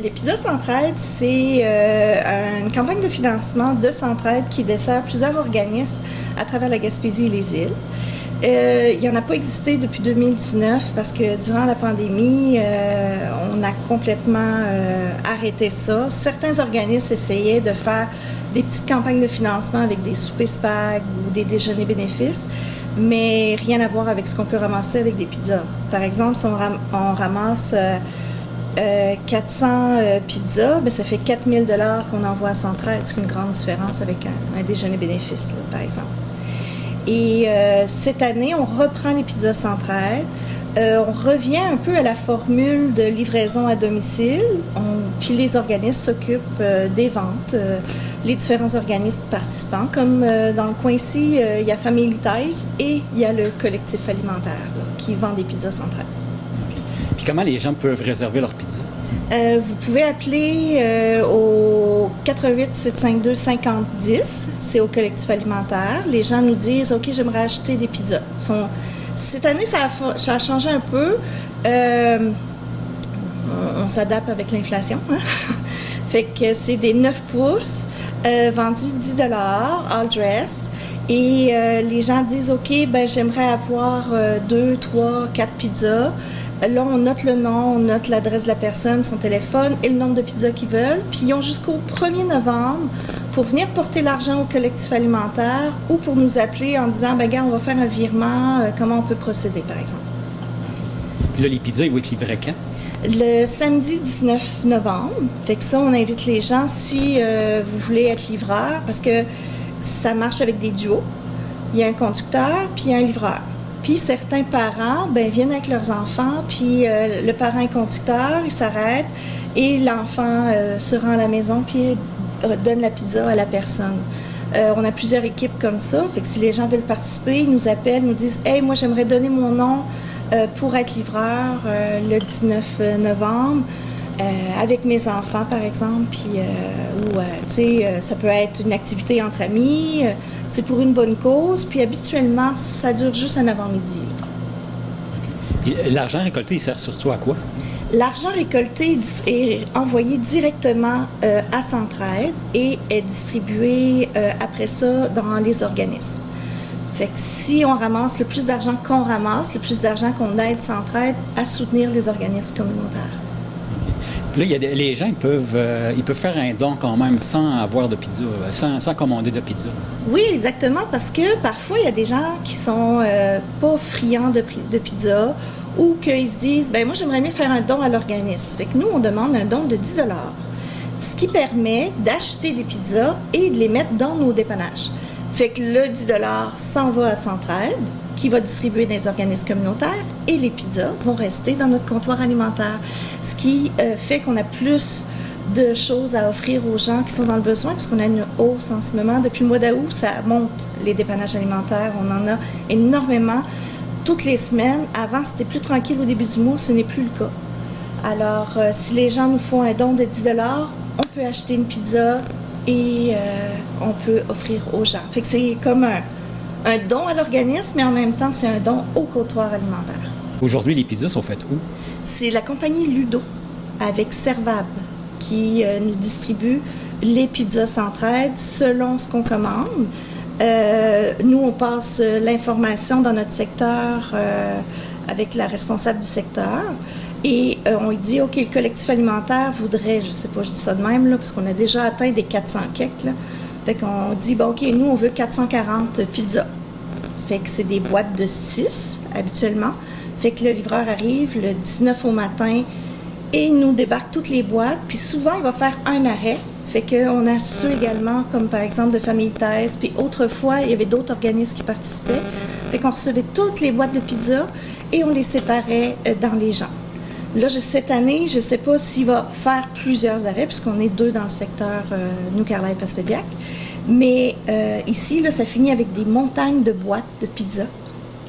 Les pizzas Centraide, c'est une campagne de financement de Centraide qui dessert plusieurs organismes à travers la Gaspésie et les îles. Il n'y en a pas existé depuis 2019 parce que durant la pandémie, on a complètement arrêté ça. Certains organismes essayaient de faire des petites campagnes de financement avec des soupers spag ou des déjeuners bénéfices, mais rien à voir avec ce qu'on peut ramasser avec des pizzas. Par exemple, si on ramasse 400 pizzas, bien, ça fait 4 000 $ qu'on envoie à Centraide. C'est une grande différence avec un déjeuner bénéfice, là, par exemple. Et cette année, on reprend les pizzas Centraide. On revient un peu à la formule de livraison à domicile. Puis les organismes s'occupent des ventes, les différents organismes participants. Comme dans le coin ici, il y a Family Ties et il y a le collectif alimentaire là, qui vend des pizzas Centraide. Puis comment les gens peuvent réserver leur pizza? Vous pouvez appeler au 88 752 5010, c'est au collectif alimentaire. Les gens nous disent « OK, j'aimerais acheter des pizzas ». Cette année, ça a changé un peu. On s'adapte avec l'inflation. Hein? Fait que c'est des 9 pouces vendus 10 $, all dress. Et les gens disent « OK, ben j'aimerais avoir 2, 3, 4 pizzas ». Là, on note le nom, on note l'adresse de la personne, son téléphone et le nombre de pizzas qu'ils veulent. Puis ils ont jusqu'au 1er novembre pour venir porter l'argent au collectif alimentaire ou pour nous appeler en disant, ben gars, on va faire un virement, comment on peut procéder, par exemple. Puis là, les pizzas, ils vont être livrés quand? Le samedi 19 novembre. Fait que ça, on invite les gens si vous voulez être livreur, parce que ça marche avec des duos. Il y a un conducteur, puis il y a un livreur. Puis certains parents viennent avec leurs enfants, puis le parent est conducteur, il s'arrête et l'enfant se rend à la maison puis donne la pizza à la personne. On a plusieurs équipes comme ça, fait que si les gens veulent participer, ils nous appellent, nous disent « Hey, moi j'aimerais donner mon nom pour être livreur le 19 novembre. » avec mes enfants, par exemple, puis ça peut être une activité entre amis, c'est pour une bonne cause, puis habituellement, ça dure juste un avant-midi. Et l'argent récolté, il sert surtout à quoi? L'argent récolté est envoyé directement à Centraide et est distribué après ça dans les organismes. Fait que si on ramasse le plus d'argent qu'on ramasse, le plus d'argent qu'on aide Centraide à soutenir les organismes communautaires. Là, les gens ils peuvent faire un don quand même sans avoir de pizza, sans commander de pizza. Oui, exactement, parce que parfois, il y a des gens qui sont pas friands de pizza ou qu'ils se disent, ben moi, j'aimerais mieux faire un don à l'organisme. Fait que nous, on demande un don de 10 $, ce qui permet d'acheter des pizzas et de les mettre dans nos dépannages. Fait que le 10 $ s'en va à Centraide, qui va distribuer dans les organismes communautaires, et les pizzas vont rester dans notre comptoir alimentaire. Ce qui fait qu'on a plus de choses à offrir aux gens qui sont dans le besoin, parce qu'on a une hausse en ce moment. Depuis le mois d'août, ça monte les dépannages alimentaires. On en a énormément toutes les semaines. Avant, c'était plus tranquille au début du mois, ce n'est plus le cas. Alors, si les gens nous font un don de 10 $, on peut acheter une pizza et on peut offrir aux gens. Fait que c'est comme un don à l'organisme, mais en même temps, c'est un don au comptoir alimentaire. Aujourd'hui, les pizzas sont faites où? C'est la compagnie Ludo, avec Servab, qui nous distribue les pizzas Centraide selon ce qu'on commande. Nous, on passe l'information dans notre secteur avec la responsable du secteur. Et on lui dit, OK, le collectif alimentaire voudrait, je sais pas, je dis ça de même, là, parce qu'on a déjà atteint des 400 cakes, là. Fait qu'on dit, bon, OK, nous, on veut 440 pizzas. Fait que c'est des boîtes de 6, habituellement. Fait que le livreur arrive le 19 au matin et il nous débarque toutes les boîtes. Puis souvent, il va faire un arrêt. Fait qu'on a ceux également, comme par exemple de Famille Thèse. Puis autrefois, il y avait d'autres organismes qui participaient. Fait qu'on recevait toutes les boîtes de pizza et on les séparait dans les gens. Là, cette année, je ne sais pas s'il va faire plusieurs arrêts, puisqu'on est 2 dans le secteur Nous-Carlaï-Passepédiac. Mais ici, là, ça finit avec des montagnes de boîtes de pizza.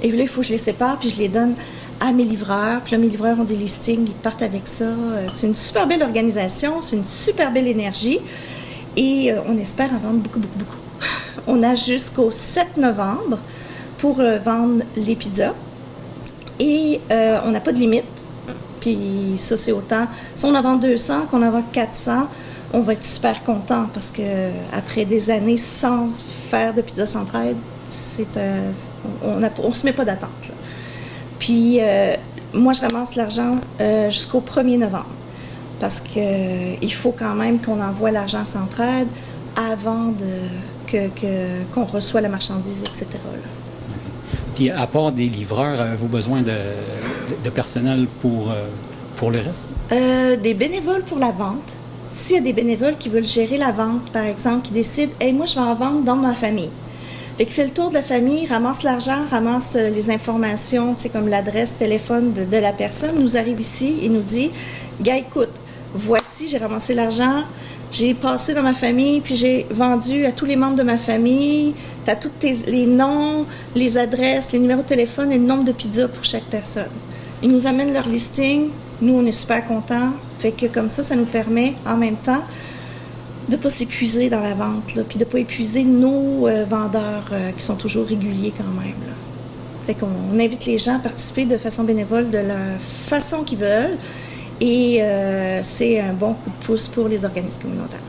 Et là, il faut que je les sépare, puis je les donne à mes livreurs. Puis là, mes livreurs ont des listings, ils partent avec ça. C'est une super belle organisation, c'est une super belle énergie. Et on espère en vendre beaucoup, beaucoup, beaucoup. On a jusqu'au 7 novembre pour vendre les pizzas. Et on n'a pas de limite. Puis ça, c'est autant. Si on en vend 200, qu'on en vend 400, on va être super content parce que après des années sans faire de pizza Centraide, on se met pas d'attente, là. Puis moi, je ramasse l'argent jusqu'au 1er novembre parce que il faut quand même qu'on envoie l'argent à Centraide avant qu'on reçoit la marchandise, etc., là. Puis à part des livreurs, avez-vous besoin de personnel pour le reste? Des bénévoles pour la vente. S'il y a des bénévoles qui veulent gérer la vente, par exemple, qui décident « Hey, moi, je vais en vendre dans ma famille ». Fait qu'il fait le tour de la famille, ramasse l'argent, ramasse les informations, tu sais, comme l'adresse, téléphone de la personne, nous arrive ici et nous dit « Gars, écoute, voici, j'ai ramassé l'argent, j'ai passé dans ma famille, puis j'ai vendu à tous les membres de ma famille, tu as tous les noms, les adresses, les numéros de téléphone et le nombre de pizzas pour chaque personne. » Ils nous amènent leur listing, nous, on est super contents, fait que comme ça nous permet, en même temps, de ne pas s'épuiser dans la vente, là, puis de ne pas épuiser nos vendeurs qui sont toujours réguliers quand même, là. Fait qu'on invite les gens à participer de façon bénévole de la façon qu'ils veulent et c'est un bon coup de pouce pour les organismes communautaires.